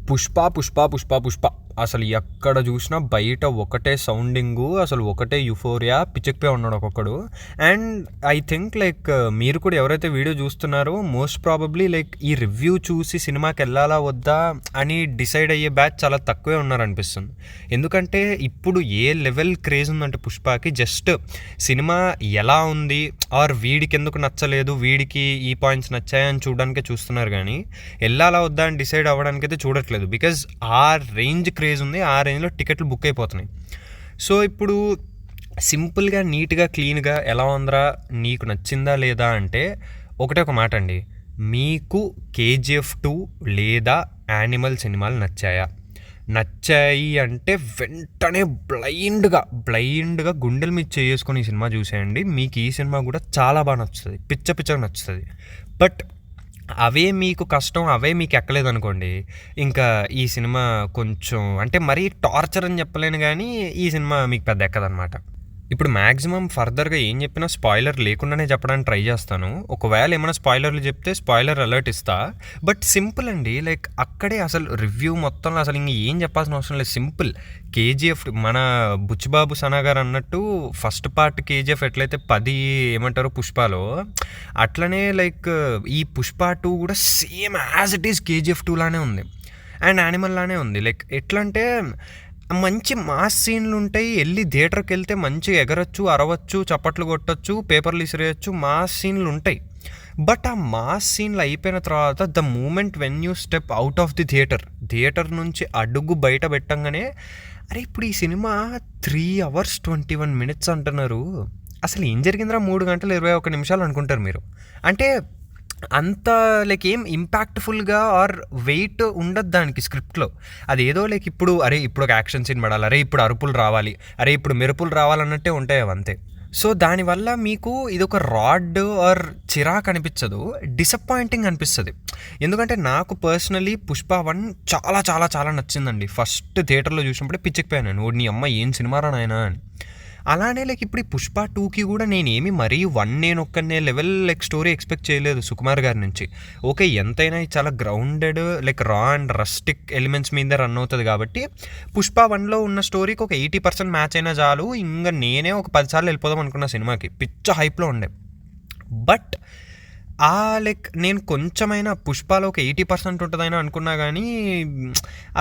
పుష్ప పుష్ప పుష్ప పుష్ప అసలు ఎక్కడ చూసినా బయట ఒకటే సౌండింగు, అసలు ఒకటే యుఫోరియా, పిచ్చెక్కిపోయి ఉన్నాడు ఒక్కొక్కడు. అండ్ ఐ థింక్ లైక్ మీరు కూడా ఎవరైతే వీడియో చూస్తున్నారో మోస్ట్ ప్రాబబ్లీ లైక్ ఈ రివ్యూ చూసి సినిమాకి వెళ్ళాలా వద్దా అని డిసైడ్ అయ్యే బ్యాచ్ చాలా తక్కువే ఉన్నారనిపిస్తుంది. ఎందుకంటే ఇప్పుడు ఏ లెవెల్ క్రేజ్ ఉందంటే పుష్పకి, జస్ట్ సినిమా ఎలా ఉంది ఆర్ వీడికి ఎందుకు నచ్చలేదు, వీడికి ఈ పాయింట్స్ నచ్చాయని చూడడానికే చూస్తున్నారు కానీ వెళ్ళాలా వద్దా అని డిసైడ్ అవ్వడానికి అయితే చూడట్లేదు. బికాజ్ ఆ రేంజ్ క్రేజ్ ఉంది, ఆ రేంజ్లో టికెట్లు బుక్ అయిపోతున్నాయి. సో ఇప్పుడు సింపుల్గా నీట్గా క్లీన్గా ఎలా ఉందరా, నీకు నచ్చిందా లేదా అంటే ఒకటే ఒక మాట అండి, మీకు KGF 2 లేదా యానిమల్ సినిమాలు నచ్చాయి అంటే వెంటనే బ్లైండ్గా గుండెల మీద చేసుకొని ఈ సినిమా చూసేయండి. మీకు ఈ సినిమా కూడా చాలా బాగా నచ్చుతుంది, పిచ్చగా నచ్చుతుంది. బట్ అవే మీకు కష్టం, అవే మీకు ఎక్కలేదు అనుకోండి, ఇంకా ఈ సినిమా కొంచెం అంటే మరీ టార్చర్ అని చెప్పలేను కానీ ఈ సినిమా మీకు పెద్ద ఎక్కదనమాట. ఇప్పుడు మ్యాక్సిమం ఫర్దర్గా ఏం చెప్పినా స్పాయిలర్ లేకుండానే చెప్పడానికి ట్రై చేస్తాను. ఒకవేళ ఏమైనా స్పాయిలర్లు చెప్తే స్పాయిలర్ అలర్ట్ ఇస్తా. బట్ సింపుల్ అండి, లైక్ అక్కడే అసలు రివ్యూ మొత్తంలో అసలు ఇంక ఏం చెప్పాల్సిన అవసరం లేదు. సింపుల్ KGF, మన బుచ్చిబాబు సనా గారు అన్నట్టు ఫస్ట్ పార్ట్ KGF ఎట్లయితే 10 ఏమంటారు పుష్పలో, అట్లనే లైక్ ఈ పుష్ప 2 కూడా same as it is KGF 2 లానే ఉంది అండ్ యానిమల్ లానే ఉంది. లైక్ ఎట్లా అంటే మంచి మాస్ సీన్లు ఉంటాయి, వెళ్ళి థియేటర్కి వెళ్తే మంచిగా ఎగరొచ్చు, అరవచ్చు, చప్పట్లు కొట్టచ్చు, పేపర్లు ఇసిరేయచ్చు, మాస్ సీన్లు ఉంటాయి. బట్ ఆ మాస్ సీన్లు అయిపోయిన తర్వాత the moment when you step out of the theatre నుంచి అడుగు బయట పెట్టంగానే అరే ఇప్పుడు ఈ సినిమా 3 hours 21 minutes అంటున్నారు, అసలు ఏం జరిగిందిరా 3 గంటలు 21 నిమిషాలు అనుకుంటారు మీరు. అంటే అంత లైక్ ఏం ఇంపాక్ట్ఫుల్గా ఆర్ వెయిట్ ఉండదు దానికి స్క్రిప్ట్లో. అదేదో లైక్ ఇప్పుడు ఇప్పుడు ఒక యాక్షన్ సీన్ పడాలి, అరే ఇప్పుడు అరుపులు రావాలి, అరే ఇప్పుడు మెరుపులు రావాలన్నట్టే ఉంటాయి అవంతే. సో దానివల్ల మీకు ఇది ఒక రాడ్ ఆర్ చిరాకు అనిపించదు, డిసప్పాయింటింగ్ అనిపిస్తుంది. ఎందుకంటే నాకు పర్సనలీ పుష్ప 1 చాలా చాలా చాలా నచ్చిందండి. ఫస్ట్ థియేటర్లో చూసినప్పుడే పిచ్చెక్కిపోయాను, నీ అమ్మ ఏం సినిమారా నాయనా అని. అలానే లైక్ ఇప్పుడు ఈ పుష్ప 2కి కూడా నేనేమి మరీ 1 నేను ఒక్కనే లెవెల్ లైక్ స్టోరీ ఎక్స్పెక్ట్ చేయలేదు సుకుమార్ గారి నుంచి. ఓకే ఎంతైనా చాలా గ్రౌండెడ్ లైక్ రా అండ్ రస్టిక్ ఎలిమెంట్స్ మీద రన్ అవుతుంది కాబట్టి పుష్ప 1లో ఉన్న స్టోరీకి ఒక 80% మ్యాచ్ అయినా చాలు, ఇంకా నేనే ఒక 10 సార్లు వెళ్ళిపోదాం అనుకున్న సినిమాకి, పిచ్చ హైప్లో ఉండే. బట్ లైక్ నేను కొంచెమైనా పుష్పలో ఒక 80% ఉంటుందైనా అనుకున్నా కానీ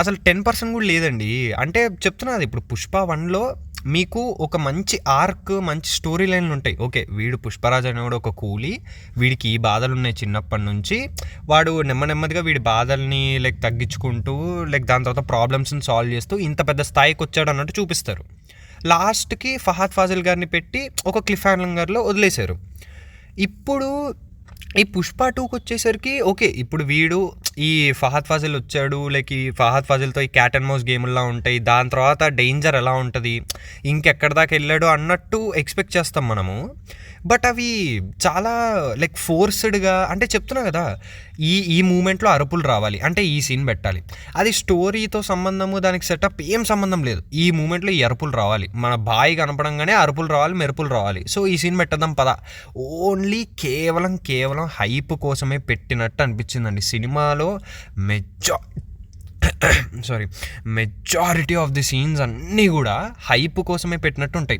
అసలు 10% కూడా లేదండి. అంటే చెప్తున్నది ఇప్పుడు పుష్ప 1లో మీకు ఒక మంచి ఆర్క్, మంచి స్టోరీ లైన్లు ఉంటాయి. ఓకే వీడు పుష్పరాజ్ అనేవాడు ఒక కూలీ, వీడికి ఈ బాధలు ఉన్నాయి చిన్నప్పటి నుంచి, వాడు నెమ్మదిగా వీడి బాధల్ని లైక్ తగ్గించుకుంటూ లైక్ దాని తర్వాత ప్రాబ్లమ్స్ని సాల్వ్ చేస్తూ ఇంత పెద్ద స్థాయికి వచ్చాడు అన్నట్టు చూపిస్తారు. లాస్ట్కి ఫహద్ ఫాజిల్ గారిని పెట్టి ఒక క్లిఫ్ హ్యాంగర్లో వదిలేశారు. ఇప్పుడు ఈ పుష్ప 2కి వచ్చేసరికి ఓకే ఇప్పుడు వీడు ఈ ఫహద్ ఫాజిల్ వచ్చాడు, లైక్ ఈ ఫహద్ ఫాజిల్తో ఈ క్యాట్ అండ్ మౌస్ గేమ్లా ఉంటాయి, దాని తర్వాత డేంజర్ ఎలా ఉంటుంది, ఇంకెక్కడి దాకా వెళ్ళాడు అన్నట్టు ఎక్స్పెక్ట్ చేస్తాం మనము. బట్ అవి చాలా లైక్ ఫోర్స్డ్గా, అంటే చెప్తున్నా కదా ఈ మూమెంట్లో అరుపులు రావాలి అంటే ఈ సీన్ పెట్టాలి, అది స్టోరీతో సంబంధము దానికి సెటప్ ఏం సంబంధం లేదు, ఈ మూమెంట్లో ఈ అరుపులు రావాలి, మన బాయ్ కనపడంగానే అరుపులు రావాలి, మెరుపులు రావాలి, సో ఈ సీన్ పెట్టద్దాం పదా. ఓన్లీ కేవలం హైప్ కోసమే పెట్టినట్టు అనిపించిందండి. సినిమాలో మెజారిటీ ఆఫ్ ది సీన్స్ అన్నీ కూడా హైప్ కోసమే పెట్టినట్టు ఉంటాయి,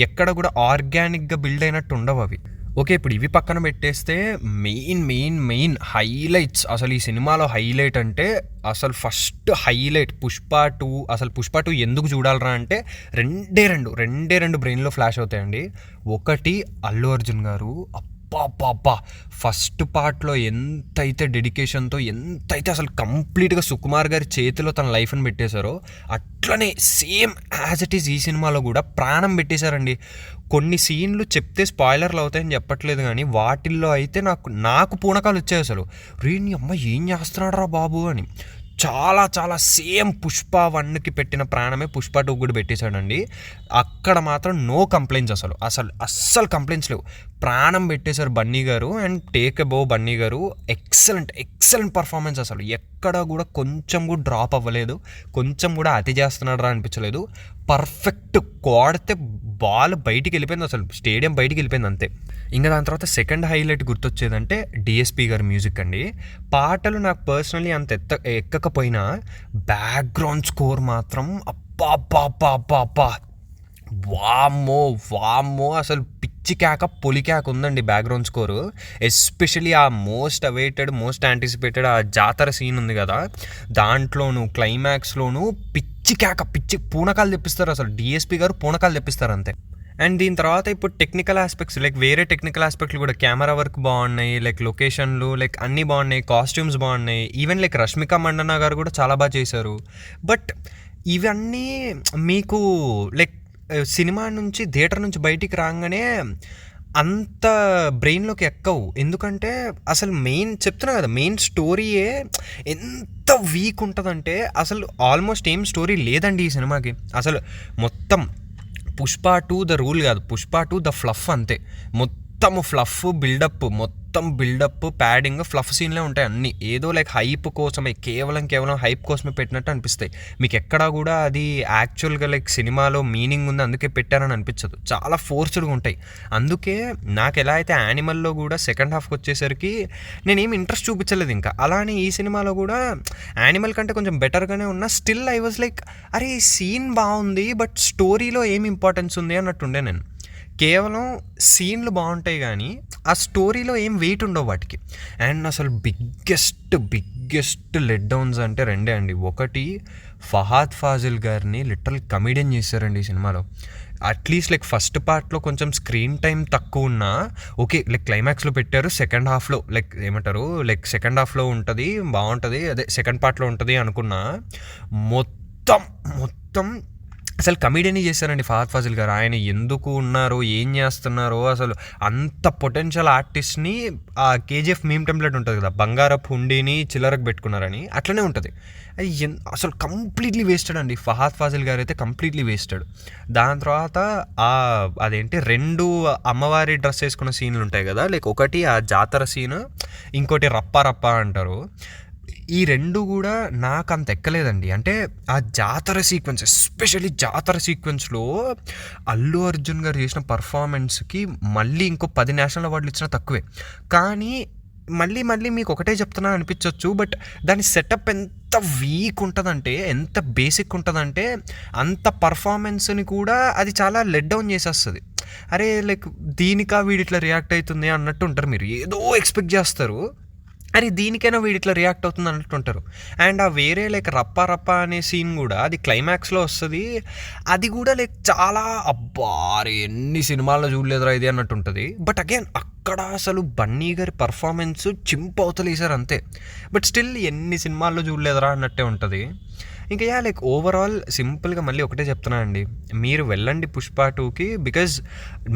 ఎక్కడ కూడా ఆర్గానిక్గా బిల్డ్ అయినట్టు ఉండవు అవి. ఓకే ఇప్పుడు ఇవి పక్కన పెట్టేస్తే మెయిన్ హైలైట్స్, అసలు ఈ సినిమాలో హైలైట్ అంటే అసలు ఫస్ట్ హైలైట్ పుష్ప 2. అసలు పుష్ప 2 ఎందుకు చూడాలరా అంటే రెండే రెండు బ్రెయిన్లో ఫ్లాష్ అవుతాయండి. ఒకటి అల్లు అర్జున్ గారు, పాపా ఫస్ట్ పార్ట్లో ఎంతైతే డెడికేషన్తో, ఎంతైతే అసలు కంప్లీట్గా సుకుమార్ గారి చేతిలో తన లైఫ్ని పెట్టేశారో అట్లనే సేమ్ యాజ్ ఇట్ ఈజ్ ఈ సినిమాలో కూడా ప్రాణం పెట్టేశారండి. కొన్ని సీన్లు చెప్తే స్పాయిలర్లు అవుతాయని చెప్పట్లేదు కానీ వాటిల్లో అయితే నాకు పూనకాలు వచ్చాయి అసలు, నీ అమ్మ ఏం చేస్తున్నాడు రా బాబు అని. చాలా చాలా సేమ్ పుష్ప 1కి పెట్టిన ప్రాణమే పుష్ప 2 కూడా పెట్టేశాడండి. అక్కడ మాత్రం నో కంప్లైంట్స్, అస్సలు కంప్లైంట్స్ లేవు, ప్రాణం పెట్టేశారు బన్నీ గారు. అండ్ టేక్ అబౌవ్ బన్నీ గారు, ఎక్సలెంట్ పర్ఫార్మెన్స్, అసలు ఎక్కడ కూడా కొంచెం కూడా డ్రాప్ అవ్వలేదు, కొంచెం కూడా అతి చేస్తున్నాడు రా అనిపించలేదు. పర్ఫెక్ట్, కొడితే బాల్ బయటికి వెళ్ళిపోయింది, అసలు స్టేడియం బయటికి వెళ్ళిపోయింది అంతే. ఇంకా దాని తర్వాత సెకండ్ హైలైట్ గుర్తొచ్చేదంటే డిఎస్పి గారి మ్యూజిక్ అండి. పాటలు నాకు పర్సనలీ అంత ఎక్కకపోయినా బ్యాక్గ్రౌండ్ స్కోర్ మాత్రం అబ్బా అబ్బా అబ్బా అబ్బా అబ్బా, వామ్మో వామ్మో, అసలు పిచ్చి కేక పొలి కేక ఉందండి బ్యాక్గ్రౌండ్ స్కోరు. ఎస్పెషలీ ఆ మోస్ట్ అవైటెడ్, మోస్ట్ యాంటిసిపేటెడ్ ఆ జాతర సీన్ ఉంది కదా, దాంట్లోనూ క్లైమాక్స్లోనూ పిచ్చి కేక, పిచ్చి పూనకాలు తెప్పిస్తారు. అసలు డిఎస్పి గారు పూనకాలు తెప్పిస్తారు అంతే. అండ్ దీని తర్వాత ఇప్పుడు టెక్నికల్ ఆస్పెక్ట్స్, లైక్ వేరే టెక్నికల్ ఆస్పెక్ట్లు కూడా, కెమెరా వర్క్ బాగున్నాయి, లైక్ లొకేషన్లు లైక్ అన్నీ బాగున్నాయి, కాస్ట్యూమ్స్ బాగున్నాయి, ఈవెన్ లైక్ రష్మిక మండన్న గారు కూడా చాలా బాగా చేశారు. బట్ ఇవన్నీ మీకు లైక్ సినిమా నుంచి, థియేటర్ నుంచి బయటికి రాగానే అంత బ్రెయిన్లోకి ఎక్కవు. ఎందుకంటే అసలు మెయిన్ చెప్తున్నా కదా, మెయిన్ స్టోరీయే ఎంత వీక్ ఉంటుందంటే, అసలు ఆల్మోస్ట్ ఏం స్టోరీ లేదండి ఈ సినిమాకి. అసలు మొత్తం పుష్ప 2 ద రూల్ కాదు, పుష్ప 2 ద ఫ్లఫ్ అంతే. మొత్తం ఫ్లఫ్, బిల్డప్, మొత్తం బిల్డప్, ప్యాడింగ్, ఫ్లఫ్ సీన్లే ఉంటాయి అన్నీ. ఏదో లైక్ హైప్ కోసమే, కేవలం హైప్ కోసమే పెట్టినట్టు అనిపిస్తాయి. మీకు ఎక్కడా కూడా అది యాక్చువల్గా లైక్ సినిమాలో మీనింగ్ ఉంది అందుకే పెట్టారని అనిపించదు. చాలా ఫోర్స్డ్గా ఉంటాయి. అందుకే నాకు ఎలా అయితే యానిమల్లో కూడా సెకండ్ హాఫ్కి వచ్చేసరికి నేనేం ఇంట్రెస్ట్ చూపించలేదు ఇంకా, అలానే ఈ సినిమాలో కూడా యానిమల్ కంటే కొంచెం బెటర్గానే ఉన్నా, స్టిల్ ఐ వాజ్ లైక్ అరే ఈ సీన్ బాగుంది బట్ స్టోరీలో ఏం ఇంపార్టెన్స్ ఉంది అన్నట్టుండే నేను. కేవలం సీన్లు బాగుంటాయి కానీ ఆ స్టోరీలో ఏం వెయిట్ ఉండవు వాటికి. అండ్ అసలు బిగ్గెస్ట్ లెట్ డౌన్స్ అంటే రెండే అండి. ఒకటి, ఫహాద్ ఫాజిల్ గారిని లిటరల్ కమెడియన్ చేశారండి ఈ సినిమాలో. అట్లీస్ట్ లైక్ ఫస్ట్ పార్ట్లో కొంచెం స్క్రీన్ టైం తక్కువ ఉన్నా ఓకే, లైక్ క్లైమాక్స్లో పెట్టారు, సెకండ్ హాఫ్లో లైక్ ఏమంటారు, లైక్ సెకండ్ హాఫ్లో ఉంటుంది, బాగుంటుంది, అదే సెకండ్ పార్ట్లో ఉంటుంది అనుకున్నా, మొత్తం అసలు కమెడీని చేశారండి ఫహద్ ఫాజిల్ గారు. ఆయన ఎందుకు ఉన్నారో, ఏం చేస్తున్నారో, అసలు అంత పొటెన్షియల్ ఆర్టిస్ట్ని, ఆ కేజీఎఫ్ మీమ్ టెంప్లెట్ ఉంటుంది కదా, బంగారపు హుండీని చిల్లరకు పెట్టుకున్నారని, అట్లనే ఉంటుంది. అది అసలు కంప్లీట్లీ వేస్టెడ్ అండి. ఫహద్ ఫాజిల్ గారు అయితే కంప్లీట్లీ వేస్టెడ్. దాని తర్వాత అదేంటి 2 అమ్మవారి డ్రెస్ వేసుకున్న సీన్లు ఉంటాయి కదా, లైక్ ఒకటి ఆ జాతర సీన్, ఇంకోటి రప్ప అంటారు. ఈ 2 కూడా నాకు అంత ఎక్కలేదండి. అంటే ఆ జాతర సీక్వెన్స్, ఎస్పెషల్లీ జాతర సీక్వెన్స్లో అల్లు అర్జున్ గారు చేసిన పర్ఫార్మెన్స్కి మళ్ళీ ఇంకో 10 నేషనల్ అవార్డులు ఇచ్చినా తక్కువే. కానీ మళ్ళీ మీకు ఒకటే చెప్తున్నా అనిపించవచ్చు, బట్ దాని సెటప్ ఎంత వీక్ ఉంటుందంటే, ఎంత బేసిక్ ఉంటుందంటే, అంత పర్ఫార్మెన్స్ని కూడా అది చాలా లెట్ డౌన్ చేసేస్తుంది. అరే లైక్ దీనికా వీడిట్లా రియాక్ట్ అవుతుంది అన్నట్టు ఉంటారు. మీరు ఏదో ఎక్స్పెక్ట్ చేస్తారు, అరే దీనికైనా వీడి ఇట్లా రియాక్ట్ అవుతుంది అన్నట్టు ఉంటారు. అండ్ ఆ వేరే లైక్ రప్ప అనే సీన్ కూడా అది క్లైమాక్స్లో వస్తుంది. అది కూడా లైక్ చాలా అరే ఎన్ని సినిమాల్లో చూడలేదురా ఇది అన్నట్టు ఉంటుంది. బట్ అగైన్ అక్కడ అసలు బన్నీ గారి పర్ఫార్మెన్స్ చింపవుతలేసారు అంతే. బట్ స్టిల్ ఎన్ని సినిమాల్లో చూడలేదురా అన్నట్టే ఉంటుంది. ఇంకా లైక్ ఓవరాల్ సింపుల్గా మళ్ళీ ఒకటే చెప్తున్నా అండి, మీరు వెళ్ళండి పుష్ప 2కి, బికాజ్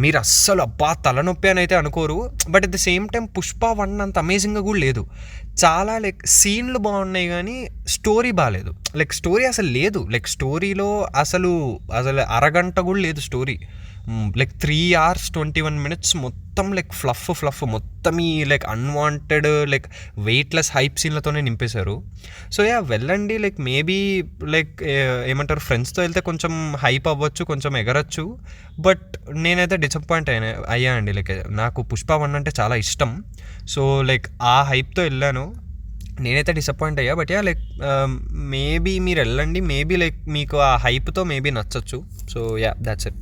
మీరు అస్సలు తలనొప్పి అని అయితే అనుకోరు. But at the same time Pushpa 1 అంత అమేజింగ్గా కూడా లేదు. చాలా లైక్ సీన్లు బాగున్నాయి కానీ స్టోరీ బాగాలేదు. లైక్ స్టోరీ అసలు లేదు. లైక్ స్టోరీలో అసలు అరగంట కూడా లేదు స్టోరీ. లైక్ 3 hours 21 minutes మొత్తం లైక్ ఫ్లఫ్ మొత్తం ఈ like unwanted like weightless hype సీన్లతోనే నింపేశారు. సో వెళ్ళండి. లైక్ మేబీ లైక్ ఏమంటారు, ఫ్రెండ్స్తో వెళ్తే కొంచెం హైప్ అవ్వచ్చు, కొంచెం ఎగరచ్చు. బట్ నేనైతే డిసప్పాయింట్ అయ్యా అండి. లైక్ నాకు పుష్ప 1 అంటే చాలా ఇష్టం. సో లైక్ ఆ హైప్తో వెళ్ళాను, నేనైతే డిసప్పాయింట్ అయ్యా. బట్ లైక్ మేబీ మీరు వెళ్ళండి, మేబీ లైక్ మీకు ఆ హైప్తో మేబీ నచ్చచ్చు. So that's it.